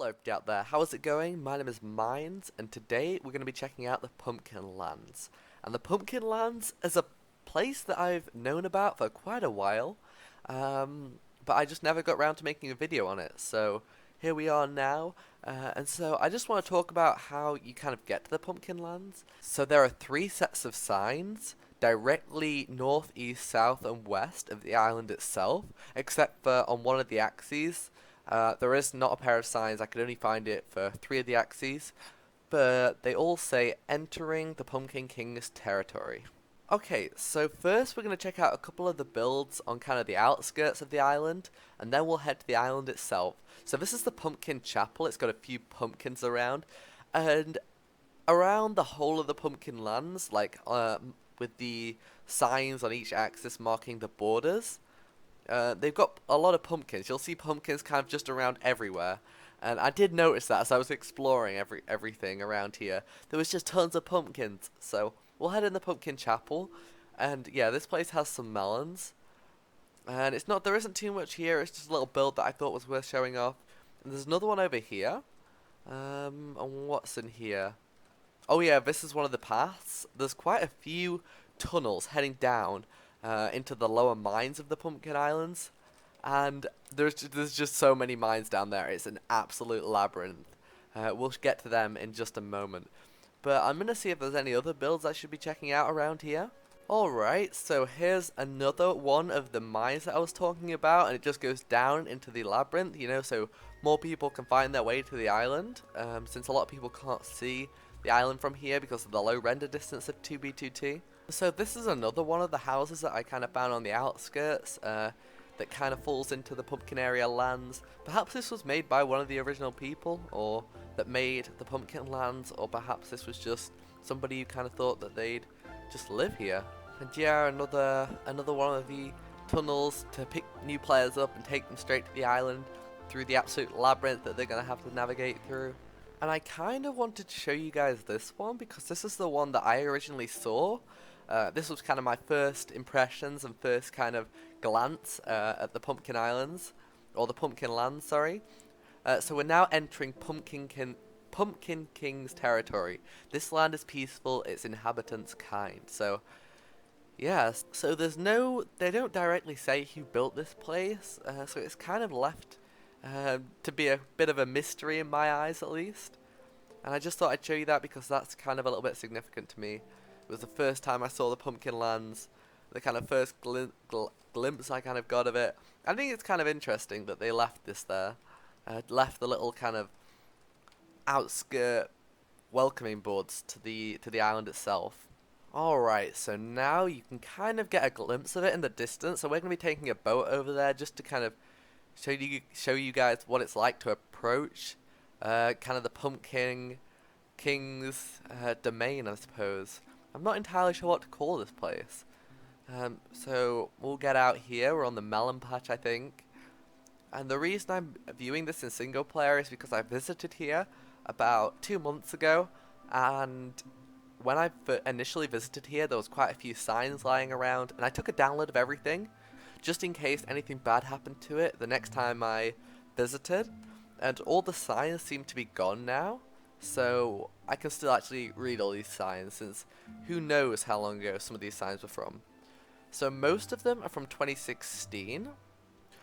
Hello everybody out there, how is it going? My name is Minds, and today we're going to be checking out the Pumpkin Lands. And the Pumpkin Lands is a place that I've known about for quite a while, but I just never got around to making a video on it, so here we are now. And so I just want to talk about how you kind of get to the Pumpkin Lands. So there are three sets of signs directly north, east, south, and west of the island itself, except for on one of the axes. There is not a pair of signs. I could only find it for three of the axes, but they all say entering the Pumpkin King's territory. Okay, so first we're going to check out a couple of the builds on kind of the outskirts of the island, and then we'll head to the island itself. So this is the Pumpkin Chapel. It's got a few pumpkins around, and around the whole of the Pumpkin Lands, like with the signs on each axis marking the borders. They've got a lot of pumpkins. You'll see pumpkins kind of just around everywhere. And I did notice that as I was exploring everything around here. There was just tons of pumpkins. So we'll head in the Pumpkin Chapel. And yeah, this place has some melons. And there isn't too much here. It's just a little build that I thought was worth showing off. And there's another one over here. And what's in here? Oh yeah, this is one of the paths. There's quite a few tunnels heading down into the lower mines of the Pumpkin Islands, and there's just so many mines down there. It's an absolute labyrinth. We'll get to them in just a moment, but I'm gonna see if there's any other builds I should be checking out around here. Alright, so here's another one of the mines that I was talking about, and it just goes down into the labyrinth, so more people can find their way to the island, since a lot of people can't see the island from here because of the low render distance of 2B2T. So this is another one of the houses that I kind of found on the outskirts that kind of falls into the Pumpkin area lands. Perhaps this was made by one of the original people, or that made the Pumpkin Lands, or perhaps this was just somebody who kind of thought that they'd just live here. And yeah, another one of the tunnels to pick new players up and take them straight to the island through the absolute labyrinth that they're going to have to navigate through. And I kind of wanted to show you guys this one because this is the one that I originally saw. This was kind of my first impressions and first kind of glance at the Pumpkin Islands, or the Pumpkin Land, sorry. So we're now entering Pumpkin King's territory. This land is peaceful, its inhabitants kind. So, yeah, so they don't directly say who built this place, so it's kind of left to be a bit of a mystery in my eyes at least. And I just thought I'd show you that because that's kind of a little bit significant to me. It was the first time I saw the Pumpkin Lands, the kind of first glimpse I kind of got of it. I think it's kind of interesting that they left this there. Left the little kind of outskirt welcoming boards to the island itself. Alright, so now you can kind of get a glimpse of it in the distance. So we're going to be taking a boat over there just to kind of show you guys what it's like to approach kind of the Pumpkin King's domain, I suppose. I'm not entirely sure what to call this place. So we'll get out here. We're on the melon patch, I think. And the reason I'm viewing this in single player is because I visited here about 2 months ago, and when I initially visited here, there was quite a few signs lying around, and I took a download of everything just in case anything bad happened to it the next time I visited, and all the signs seem to be gone now. So I can still actually read all these signs, since who knows how long ago some of these signs were from. So most of them are from 2016.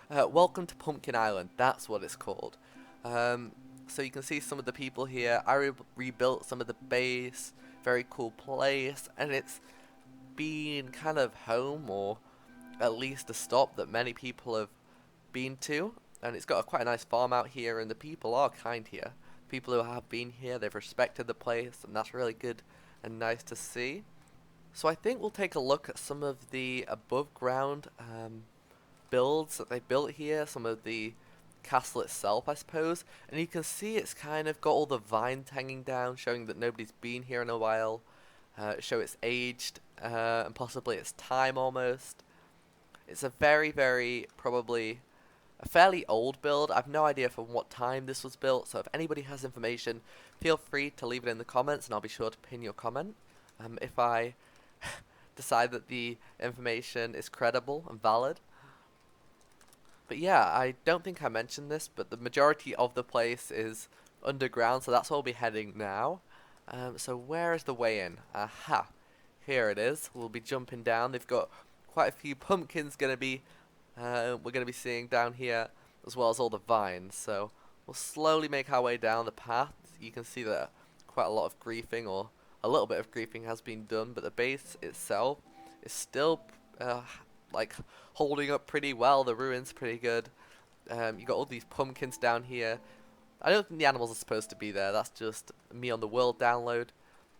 Welcome to Pumpkin Island, that's what it's called. So you can see some of the people here. I rebuilt some of the base, very cool place, and it's been kind of home, or at least a stop that many people have been to. And it's got quite a nice farm out here, and the people are kind here. People who have been here, they've respected the place, and that's really good and nice to see. So I think we'll take a look at some of the above ground builds that they built here, some of the castle itself, I suppose. And you can see it's kind of got all the vines hanging down, showing that nobody's been here in a while. Show it's aged, and possibly it's time almost. It's a very, probably a fairly old build. I've no idea from what time this was built, so if anybody has information, feel free to leave it in the comments and I'll be sure to pin your comment. If I decide that the information is credible and valid. But yeah, I don't think I mentioned this, but the majority of the place is underground, so that's where we'll be heading now. So where is the way in? Aha, here it is. We'll be jumping down. They've got quite a few pumpkins we're gonna be seeing down here, as well as all the vines. So we'll slowly make our way down the path. You can see that quite a lot of griefing, or a little bit of griefing, has been done, but the base itself is still uh, like holding up pretty well. The ruins pretty good. You got all these pumpkins down here. I don't think the animals are supposed to be there. That's just me on the world download.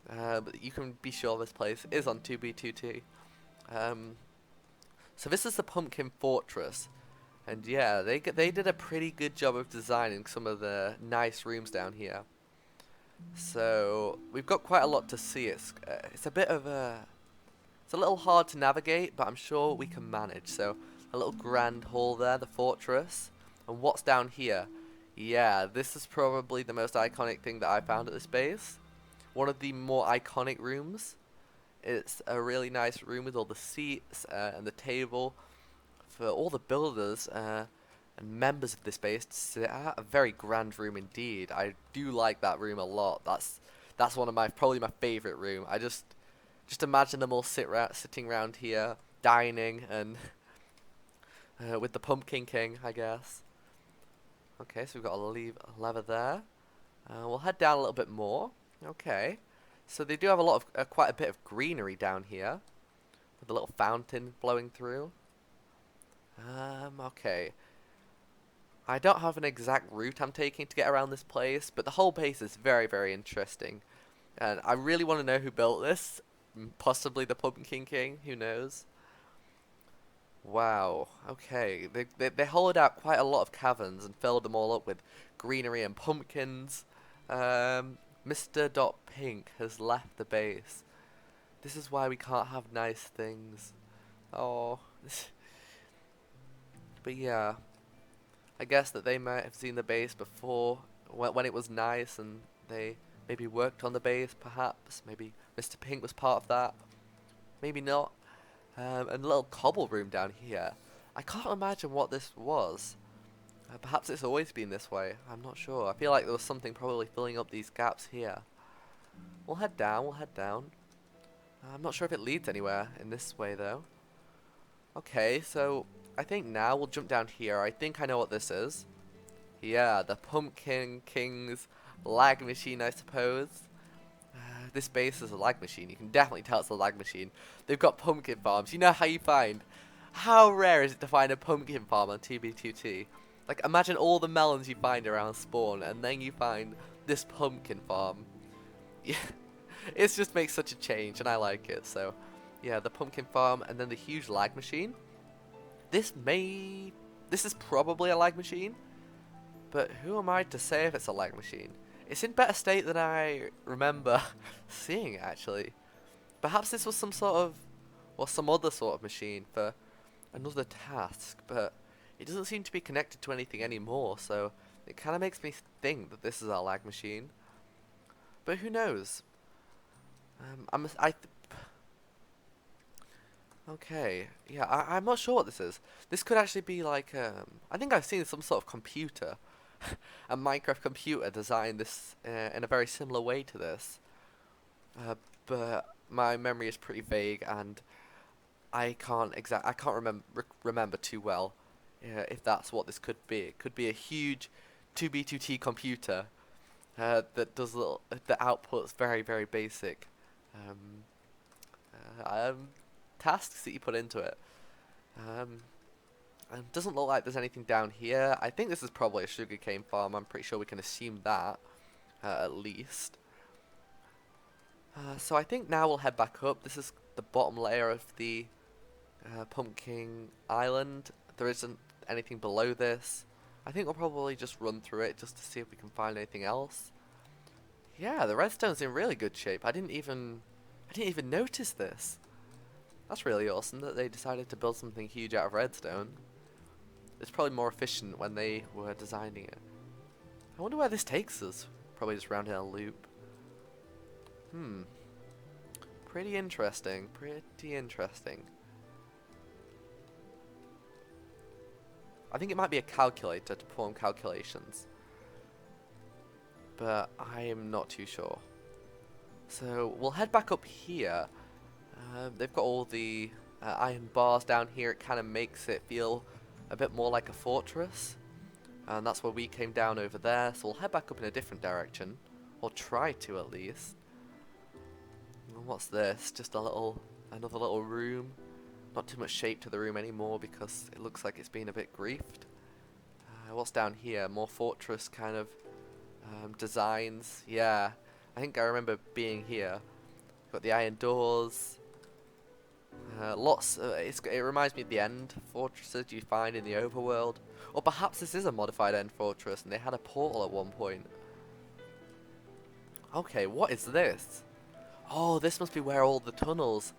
But you can be sure this place is on 2B22. Um, so this is the Pumpkin Fortress, and yeah, they did a pretty good job of designing some of the nice rooms down here. So we've got quite a lot to see. It's a bit of a it's a little hard to navigate, but I'm sure we can manage. So a little grand hall there, the fortress, and what's down here? Yeah, this is probably the most iconic thing that I found at this base. One of the more iconic rooms. It's a really nice room with all the seats and the table for all the builders and members of this base to sit at. A very grand room indeed. I do like that room a lot. That's one of my probably my favorite room. I just imagine them all sitting around here dining and with the Pumpkin King, I guess. Okay, so we've got a lever there. We'll head down a little bit more. Okay. So they do have a lot of quite a bit of greenery down here, with a little fountain flowing through. Okay. I don't have an exact route I'm taking to get around this place, but the whole place is very, very interesting. And I really want to know who built this. Possibly the Pumpkin King, who knows? Wow, okay. They hollowed out quite a lot of caverns and filled them all up with greenery and pumpkins. Mr. Pink has left the base. This is why we can't have nice things. Oh. But yeah, I guess that they might have seen the base before, when it was nice, and they maybe worked on the base, perhaps. Maybe Mr. Pink was part of that. Maybe not. And a little cobble room down here. I can't imagine what this was. Perhaps it's always been this way. I'm not sure. I feel like there was something probably filling up these gaps here. We'll head down. We'll head down. I'm not sure if it leads anywhere in this way, though. Okay, so I think now we'll jump down here. I think I know what this is. Yeah, the Pumpkin King's lag machine, I suppose. This base is a lag machine. You can definitely tell it's a lag machine. They've got pumpkin farms. You know how you find... How rare is it to find a pumpkin farm on 2B2T? Like, imagine all the melons you find around spawn, and then you find this pumpkin farm. Yeah, it just makes such a change, and I like it. So, yeah, the pumpkin farm, and then the huge lag machine. This is probably a lag machine, but who am I to say if it's a lag machine? It's in better state than I remember seeing, actually. Perhaps this was some sort of, or some other sort of machine for another task, but it doesn't seem to be connected to anything anymore, so it kind of makes me think that this is our lag machine. But who knows? Okay, yeah, I'm not sure what this is. This could actually be like, I think I've seen some sort of computer, a Minecraft computer designed this in a very similar way to this. But my memory is pretty vague, and I can't remember too well if that's what this could be. It could be a huge 2B2T computer that does that outputs very, very basic um, tasks that you put into it. And doesn't look like there's anything down here. I think this is probably a sugarcane farm. I'm pretty sure we can assume that, at least. So I think now we'll head back up. This is the bottom layer of the Pumpkin Island. There isn't anything below this. I think we'll probably just run through it just to see if we can find anything else. Yeah, the redstone's in really good shape. I didn't even notice this. That's really awesome that they decided to build something huge out of redstone. It's probably more efficient when they were designing it. I wonder where this takes us. Probably just round in a loop. Pretty interesting. Pretty interesting. I think it might be a calculator to perform calculations, but I am not too sure. So we'll head back up here. They've got all the iron bars down here. It kind of makes it feel a bit more like a fortress. And that's where we came down over there. So we'll head back up in a different direction. Or try to at least. And what's this? Just another little room. Not too much shape to the room anymore because it looks like it's been a bit griefed. What's down here? More fortress kind of designs. Yeah, I think I remember being here. Got the iron doors. It reminds me of the end fortresses you find in the overworld. Or perhaps this is a modified end fortress and they had a portal at one point. Okay, what is this? Oh, this must be where all the tunnels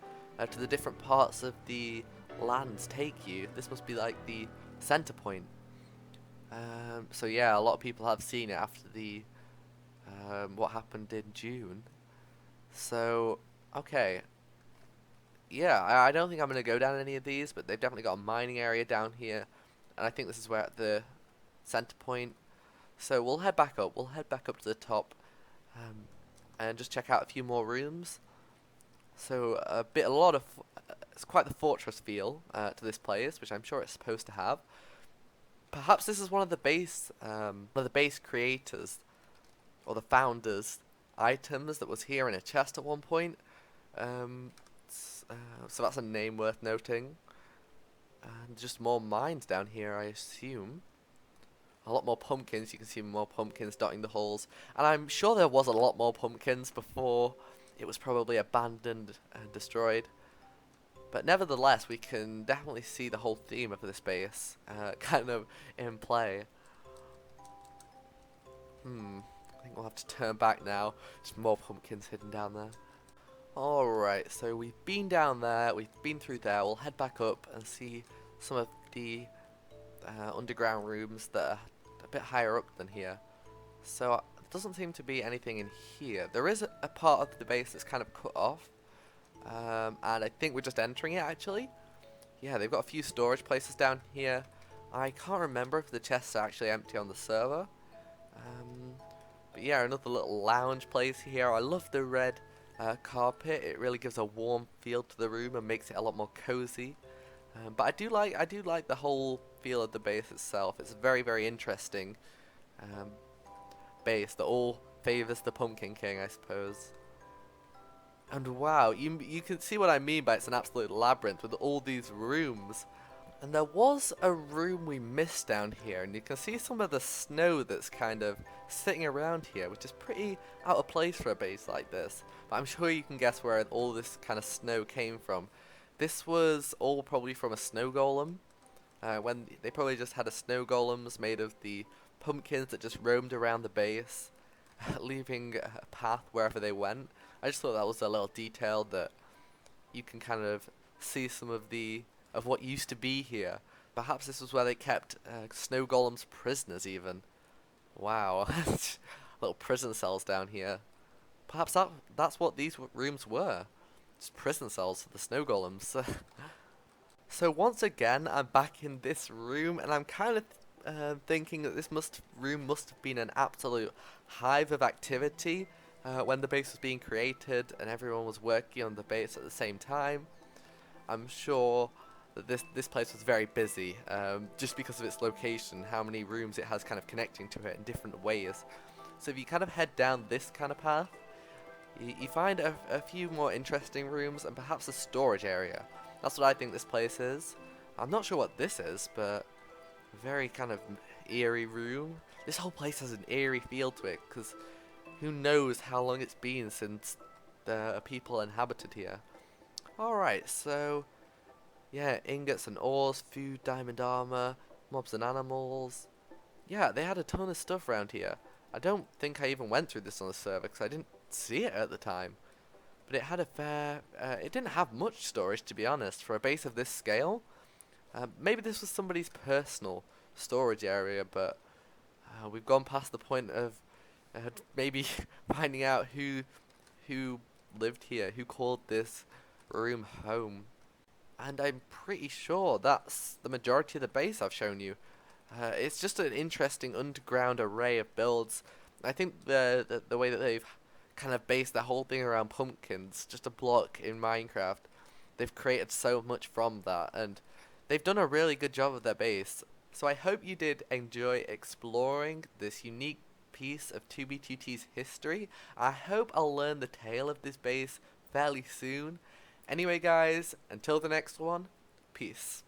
to the different parts of the lands take you. This must be like the center point. So yeah, a lot of people have seen it after the what happened in June. So, okay. Yeah, I don't think I'm going to go down any of these, but they've definitely got a mining area down here. And I think this is where at the center point. So we'll head back up. We'll head back up to the top and just check out a few more rooms. So it's quite the fortress feel to this place, which I'm sure it's supposed to have. Perhaps this is one of the base creators or the founders' items that was here in a chest at one point. So that's a name worth noting. And just more mines down here, I assume. A lot more pumpkins. You can see more pumpkins dotting the halls. And I'm sure there was a lot more pumpkins before it was probably abandoned and destroyed. But nevertheless, we can definitely see the whole theme of this base kind of in play. I think we'll have to turn back now. Just more pumpkins hidden down there. Alright, so we've been down there, we've been through there. We'll head back up and see some of the underground rooms that are a bit higher up than here. So there doesn't seem to be anything in here. There is a part of the base that's kind of cut off. And I think we're just entering it actually. Yeah, they've got a few storage places down here. I can't remember if the chests are actually empty on the server. But yeah, another little lounge place here. I love the red carpet. It really gives a warm feel to the room and makes it a lot more cozy. But I do like the whole feel of the base itself. It's a very, very interesting base that all favors the Pumpkin King, I suppose. And wow, you can see what I mean by it's an absolute labyrinth with all these rooms. And there was a room we missed down here, and you can see some of the snow that's kind of sitting around here, which is pretty out of place for a base like this. But I'm sure you can guess where all this kind of snow came from. This was all probably from a snow golem. When they probably just had a snow golems made of the pumpkins that just roamed around the base, leaving a path wherever they went. I just thought that was a little detail that you can kind of see some of what used to be here. Perhaps this was where they kept snow golems prisoners even. Wow, little prison cells down here. Perhaps that's what these rooms were. Just prison cells for the snow golems. So once again, I'm back in this room, and I'm kind of thinking that this room must have been an absolute hive of activity when the base was being created and everyone was working on the base at the same time. I'm sure that this place was very busy, just because of its location, how many rooms it has kind of connecting to it in different ways. So if you kind of head down this kind of path, you find a few more interesting rooms and perhaps a storage area. That's what I think this place is. I'm not sure what this is, but a very kind of eerie room. This whole place has an eerie feel to it, because who knows how long it's been since the people inhabited here. Alright, so yeah, ingots and ores, food, diamond armor, mobs and animals. Yeah, they had a ton of stuff around here. I don't think I even went through this on the server because I didn't see it at the time. But it had it didn't have much storage, to be honest, for a base of this scale. Maybe this was somebody's personal storage area, but we've gone past the point of maybe finding out who lived here, who called this room home. And I'm pretty sure that's the majority of the base I've shown you. It's just an interesting underground array of builds. I think the way that they've kind of based the whole thing around pumpkins, just a block in Minecraft, they've created so much from that, and they've done a really good job of their base. So I hope you did enjoy exploring this unique piece of 2B2T's history. I hope I'll learn the tale of this base fairly soon. Anyway, guys, until the next one, peace.